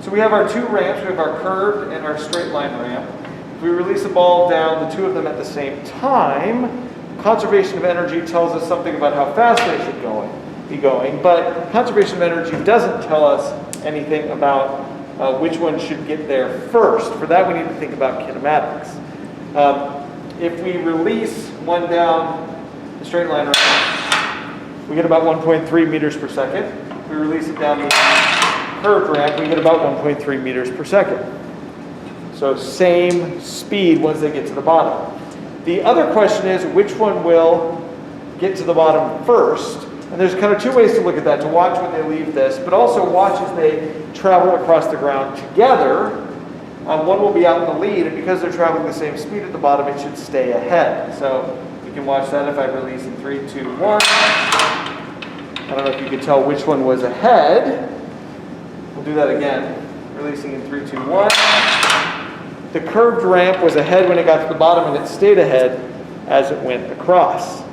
So we have our two ramps. We have our curved and our straight line ramp. If we release a ball down, the two of them at the same time, conservation of energy tells us something about how fast they should be going, but conservation of energy doesn't tell us anything about which one should get there first. For that, we need to think about kinematics. If we release one down the straight line ramp, we get about 1.3 meters per second. If we release it down the curved ramp, we get about 1.3 meters per second. So same speed once they get to the bottom. The other question is, which one will get to the bottom first? And there's kind of two ways to look at that, to watch when they leave this, but also watch as they travel across the ground together. One will be out in the lead, and because they're traveling the same speed at the bottom, it should stay ahead. So you can watch that if I release in 3, 2, 1. I don't know if you could tell which one was ahead. We'll do that again. Releasing in 3, 2, 1. The curved ramp was ahead when it got to the bottom, and it stayed ahead as it went across.